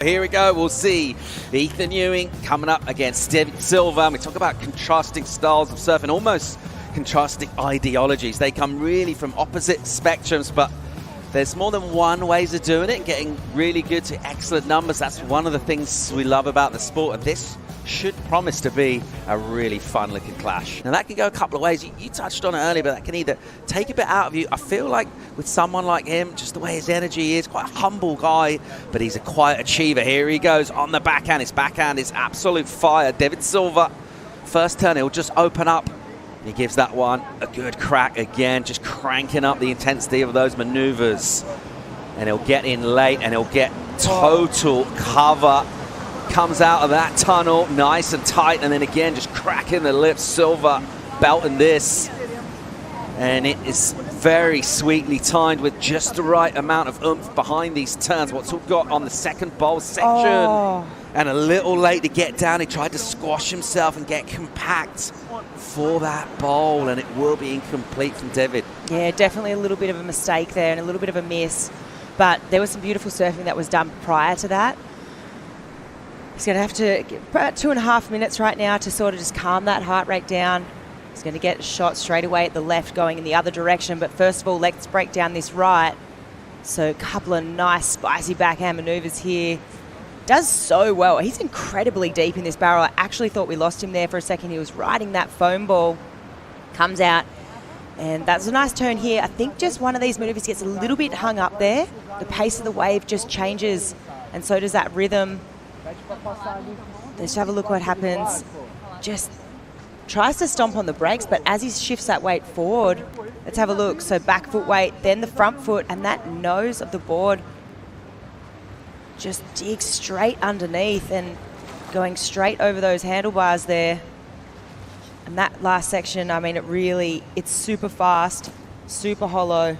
Here we go, we'll see Ethan Ewing coming up against Deivid Silva. We talk about contrasting styles of surfing, almost contrasting ideologies. They come really from opposite spectrums, but there's more than one ways of doing it and getting really good to excellent numbers. That's one of the things we love about the sport, and this should promise to be a really fun looking clash. Now that can go a couple of ways. You touched on it earlier, but that can either take a bit out of you. I feel like with someone like him, just the way his energy is, quite a humble guy, but he's a quiet achiever. Here he goes on the backhand. His backhand is absolute fire. Deivid Silva, first turn, he'll just open up. He gives that one a good crack again, just cranking up the intensity of those maneuvers. And he'll get in late and he'll get total cover. Comes out of that tunnel nice and tight, and then again just cracking the lips. Silva belting this, and it is very sweetly timed with just the right amount of oomph behind these turns. What's all got on the second bowl section, and a little late to get down. He tried to squash himself and get compact for that bowl, and it will be incomplete from Deivid. Yeah, definitely a little bit of a mistake there and a little bit of a miss, but there was some beautiful surfing that was done prior to that. He's going to have to get about 2.5 minutes right now to sort of just calm that heart rate down. He's going to get a shot straight away at the left going in the other direction. But first of all, let's break down this right. So a couple of nice spicy backhand maneuvers here. Does so well. He's incredibly deep in this barrel. I actually thought we lost him there for a second. He was riding that foam ball. Comes out. And that's a nice turn here. I think just one of these maneuvers gets a little bit hung up there. The pace of the wave just changes. And so does that rhythm. Let's have a look what happens. Just tries to stomp on the brakes, but as he shifts that weight forward, let's have a look. So back foot weight, then the front foot, and that nose of the board just digs straight underneath and going straight over those handlebars there. And that last section, I mean, it's super fast, super hollow.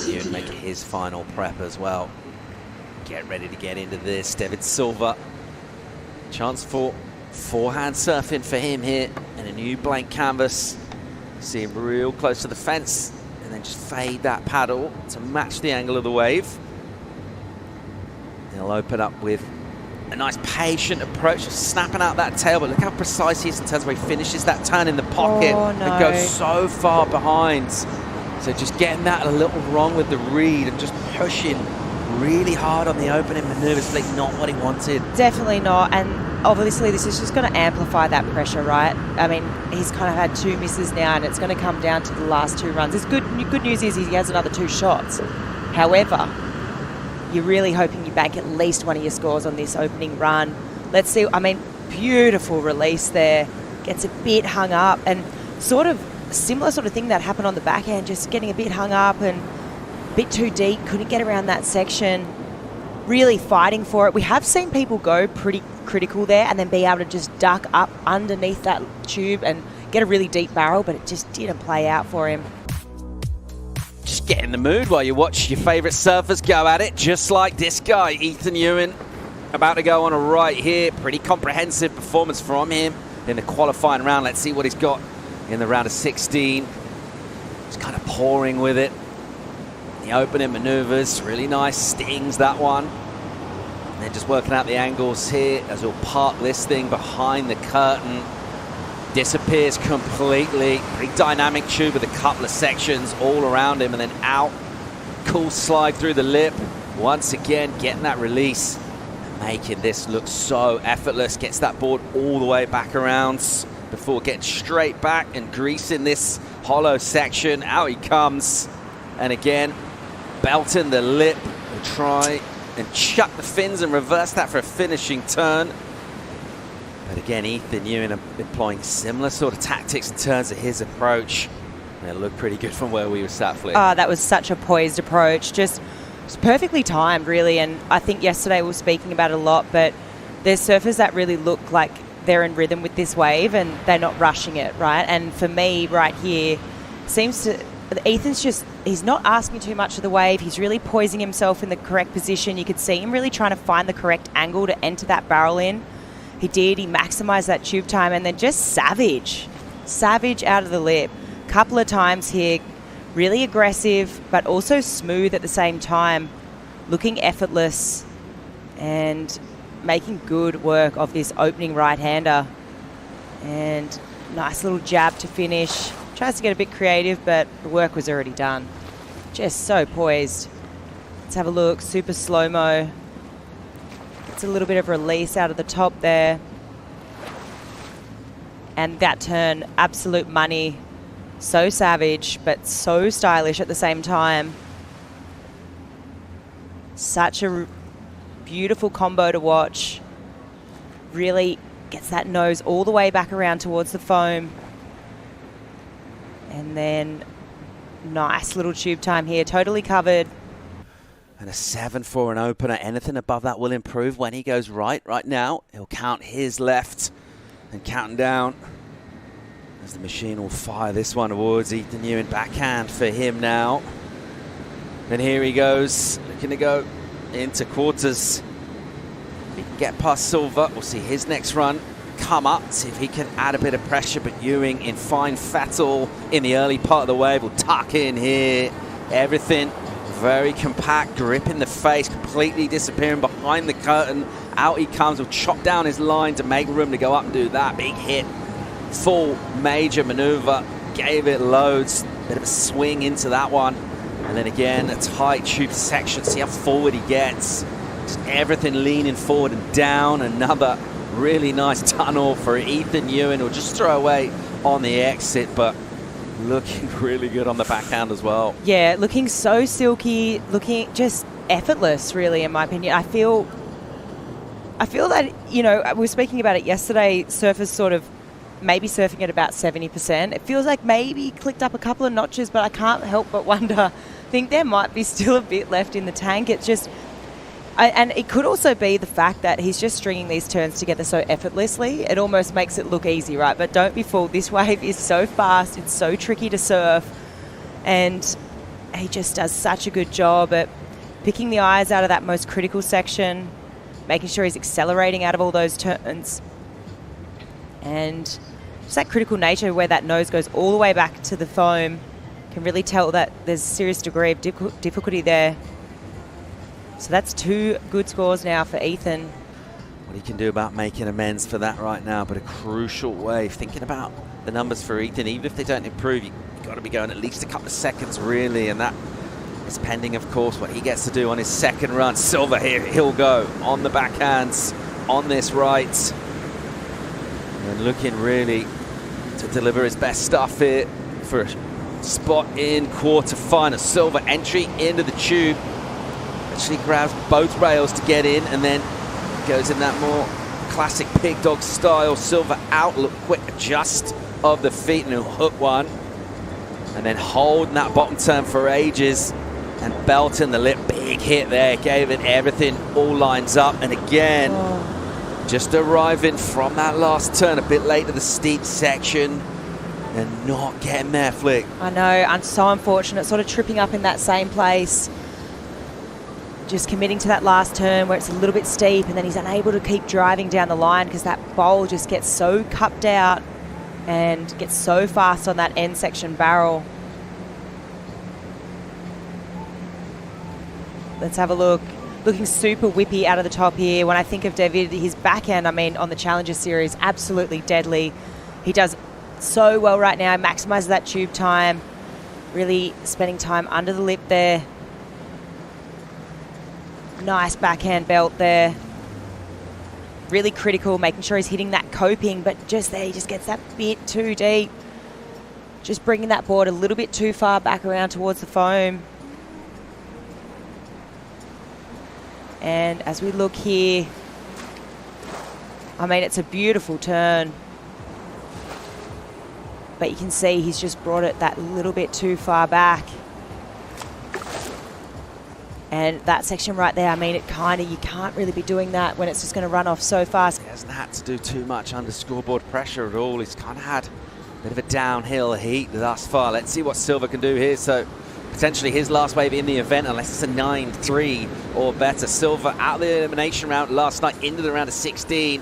He'll make his final prep as well. Get ready to get into this. Deivid Silva. Chance for forehand surfing for him here in a new blank canvas. See him real close to the fence and then just fade that paddle to match the angle of the wave. He'll open up with a nice patient approach, just snapping out that tail, but look how precise he is in terms of where he finishes that turn in the pocket and goes so far behind. So just getting that a little wrong with the read and just pushing really hard on the opening maneuvers, like not what he wanted. Definitely not, and obviously this is just going to amplify that pressure, right? I mean, he's kind of had 2 misses now, and it's going to come down to the last 2 runs. It's good news is he has another 2 shots. However, you're really hoping you bank at least one of your scores on this opening run. Let's see, I mean, beautiful release there. Gets a bit hung up, and sort of similar sort of thing that happened on the backhand, just getting a bit hung up and bit too deep, couldn't get around that section, really fighting for it. We have seen people go pretty critical there and then be able to just duck up underneath that tube and get a really deep barrel, but it just didn't play out for him. Just get in the mood while you watch your favourite surfers go at it, just like this guy, Ethan Ewing, about to go on a right here. Pretty comprehensive performance from him in the qualifying round. Let's see what he's got in the round of 16. He's kind of pouring with it. The opening maneuvers, really nice stings, that one. And then just working out the angles here as he'll park this thing behind the curtain. Disappears completely. Pretty dynamic tube with a couple of sections all around him and then out. Cool slide through the lip. Once again, getting that release and making this look so effortless. Gets that board all the way back around before getting straight back and greasing this hollow section. Out he comes. And again, belting the lip and try and chuck the fins and reverse that for a finishing turn. But again, Ethan Ewing employing similar sort of tactics in terms of his approach. And it looked pretty good from where we were sat, Flick. Oh, that was such a poised approach. Just perfectly timed, really. And I think yesterday we were speaking about it a lot, but there's surfers that really look like they're in rhythm with this wave and they're not rushing it, right? And for me, right here, Ethan's just, he's not asking too much of the wave. He's really poising himself in the correct position. You could see him really trying to find the correct angle to enter that barrel in. He did. He maximised that tube time and then just savage out of the lip. Couple of times here, really aggressive, but also smooth at the same time. looking effortless and making good work of this opening right-hander. And nice little jab to finish. Tries to get a bit creative, but the work was already done. Just so poised. Let's have a look. Super slow-mo. It's a little bit of release out of the top there. And that turn, absolute money. So savage, but so stylish at the same time. Such a beautiful combo to watch. Really gets that nose all the way back around towards the foam. And then nice little tube time here, totally covered. And a 7 for an opener. Anything above that will improve when he goes right. Right now, he'll count his left and counting down as the machine will fire this one towards Ethan Ewing. Backhand for him now. And here he goes, looking to go into quarters. If he can get past Silva, we'll see his next run come up, see if he can add a bit of pressure, but Ewing in fine fettle in the early part of the wave will tuck in here. Everything very compact, grip in the face, completely disappearing behind the curtain. Out he comes, will chop down his line to make room to go up and do that. Big hit, full major maneuver, gave it loads, bit of a swing into that one. And then again, a tight tube section, see how forward he gets. Just everything leaning forward and down. Another really nice tunnel for Ethan Ewing. He'll just throw away on the exit, but looking really good on the backhand as well. Yeah, looking so silky, looking just effortless, really, in my opinion. I feel that, you know, we were speaking about it yesterday, surfers sort of maybe surfing at about 70%. It feels like maybe clicked up a couple of notches, but I can't help but wonder, think there might be still a bit left in the tank. It's just, and it could also be the fact that he's just stringing these turns together so effortlessly. It almost makes it look easy, right? But don't be fooled. This wave is so fast. It's so tricky to surf. And he just does such a good job at picking the eyes out of that most critical section, making sure he's accelerating out of all those turns. And just that critical nature where that nose goes all the way back to the foam can really tell that there's a serious degree of difficulty there. So that's 2 good scores now for Ethan. What he can do about making amends for that right now, but a crucial wave. Thinking about the numbers for Ethan, even if they don't improve, you've got to be going at least a couple of seconds, really, and that is pending, of course, what he gets to do on his second run. Silva here, he'll go on the backhands, on this right, and looking really to deliver his best stuff here for a spot in quarter-final. Silva entry into the tube. Actually grabs both rails to get in and then goes in that more classic pig dog style. Silva out, look quick adjust of the feet and he'll hook one. And then holding that bottom turn for ages and belting the lip. Big hit there, gave it everything, all lines up. And again, just arriving from that last turn, a bit late to the steep section and not getting there, Flick. I know, I'm so unfortunate, sort of tripping up in that same place. Just committing to that last turn where it's a little bit steep and then he's unable to keep driving down the line because that bowl just gets so cupped out and gets so fast on that end section barrel. Let's have a look. Looking super whippy out of the top here. When I think of Deivid, his backhand, I mean, on the Challenger Series, absolutely deadly. He does so well right now, maximizes that tube time, really spending time under the lip there. Nice backhand belt there. Really critical, making sure he's hitting that coping, but just there, he just gets that bit too deep. Just bringing that board a little bit too far back around towards the foam. And as we look here, I mean, it's a beautiful turn. But you can see he's just brought it that little bit too far back. And that section right there, I mean, it kind of, you can't really be doing that when it's just going to run off so fast. He hasn't had to do too much under scoreboard pressure at all. He's kind of had a bit of a downhill heat thus far. Let's see what Silva can do here. So potentially his last wave in the event, unless it's a 9-3 or better. Silva out of the elimination round last night into the round of 16.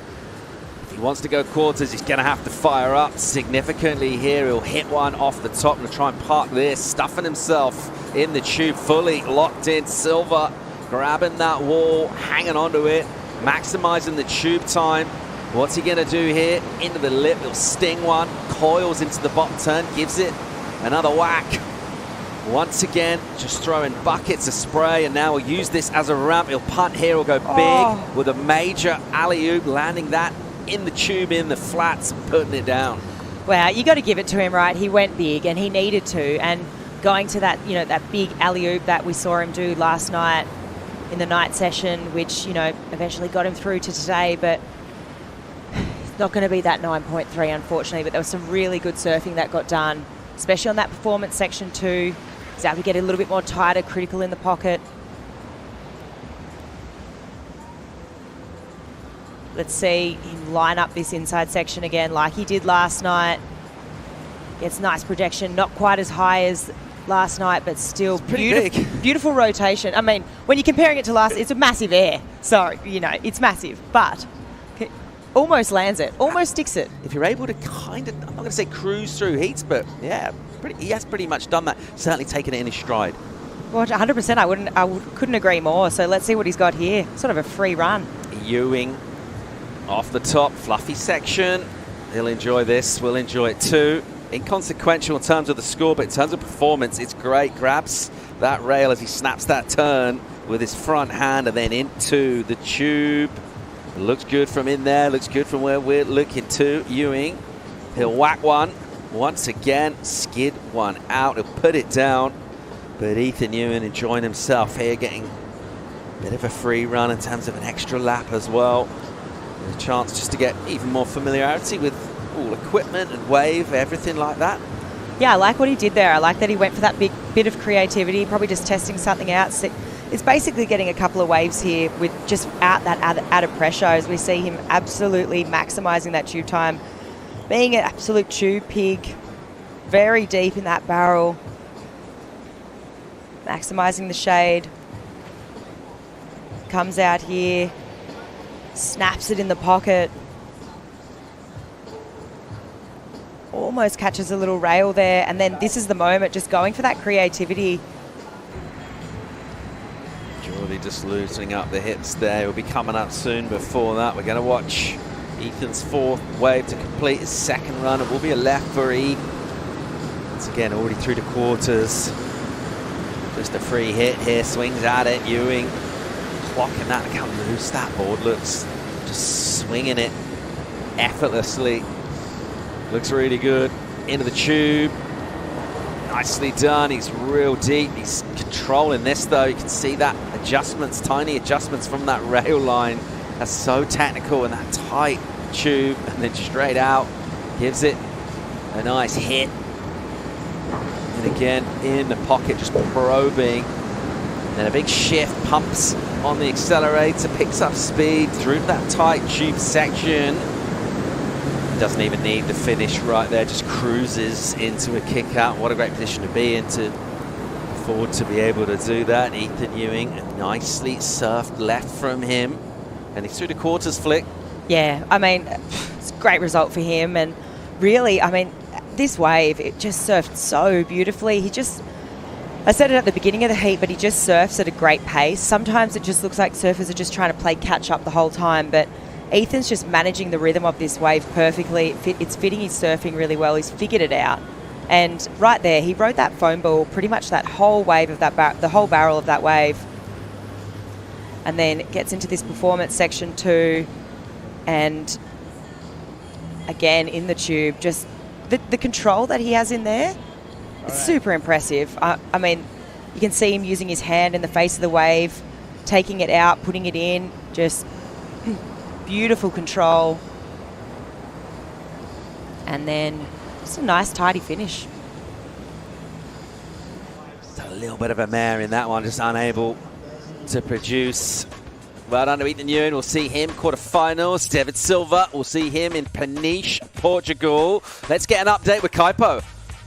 If he wants to go quarters, he's going to have to fire up significantly here. He'll hit one off the top and try and park this, stuffing himself in the tube, fully locked in. Silva grabbing that wall, hanging onto it, maximizing the tube time. What's he going to do here? Into the lip, he'll sting one, coils into the bottom turn, gives it another whack. Once again, just throwing buckets of spray, and now we'll use this as a ramp. He'll punt here, he'll go big with a major alley-oop, landing that in the tube, in the flats, putting it down. Wow, you got to give it to him, right? He went big, and he needed to, and going to that, that big alley-oop that we saw him do last night in the night session, which, eventually got him through to today, but it's not going to be that 9.3, unfortunately, but there was some really good surfing that got done, especially on that performance section 2. He's able to get a little bit more tighter, critical in the pocket. Let's see him line up this inside section again like he did last night. Gets nice projection, not quite as high as last night, but still beautiful rotation. I mean, when you're comparing it to last, it's a massive air. So, it's massive, but almost lands it, almost sticks it. If you're able to kind of, I'm not going to say cruise through heats, but yeah, he has pretty much done that. Certainly taken it in his stride. Well, 100%, I couldn't agree more. So let's see what he's got here. Sort of a free run. Ewing off the top, fluffy section. He'll enjoy this, we'll enjoy it too. Inconsequential in terms of the score, but in terms of performance, it's great. Grabs that rail as he snaps that turn with his front hand and then into the tube. It looks good from in there, looks good from where we're looking to. Ewing, he'll whack one. Once again, skid one out, he'll put it down. But Ethan Ewing enjoying himself here, getting a bit of a free run in terms of an extra lap as well. A chance just to get even more familiarity with all equipment and wave, everything like that. Yeah, I like what he did there. I like that he went for that big bit of creativity, probably just testing something out. So it's basically getting a couple of waves here with just out that added pressure as we see him absolutely maximizing that tube time, being an absolute tube pig, very deep in that barrel, maximizing the shade. Comes out here, snaps it in the pocket. Almost catches a little rail there, and then this is the moment, just going for that creativity. Geordie just loosening up the hips there. He'll be coming up soon. Before that, we're going to watch Ethan's 4th wave to complete his 2nd run. It will be a left for E. Once again, already through the quarters. Just a free hit here, swings at it. Ewing clocking that, look how loose that board looks. Just swinging it effortlessly. Looks really good. Into the tube. Nicely done. He's real deep. He's controlling this though. You can see that adjustments, tiny adjustments from that rail line. That's so technical in that tight tube, and then straight out. Gives it a nice hit. And again, in the pocket, just probing. Then a big shift, pumps on the accelerator, picks up speed through that tight tube section. Doesn't even need the finish right there, just cruises into a kick out. What a great position to be in, to afford to be able to do that. Ethan Ewing nicely surfed left from him, and he's through the quarters flick. Yeah, I mean, it's a great result for him, and really, I mean, this wave, it just surfed so beautifully. I said it at the beginning of the heat, but he just surfs at a great pace. Sometimes it just looks like surfers are just trying to play catch up the whole time, but Ethan's just managing the rhythm of this wave perfectly. It's fitting his surfing really well. He's figured it out. And right there, he rode that foam ball pretty much that whole wave of that the whole barrel of that wave. And then gets into this performance section 2. And again, in the tube, just the control that he has in there, it's super impressive. I mean, you can see him using his hand in the face of the wave, taking it out, putting it in, just beautiful control. And then just a nice tidy finish. Just a little bit of a mare in that one, just unable to produce. Well done to Ethan Ewing. We'll see him quarterfinals. Deivid Silva, we'll see him in Peniche, Portugal. Let's get an update with Kaipo.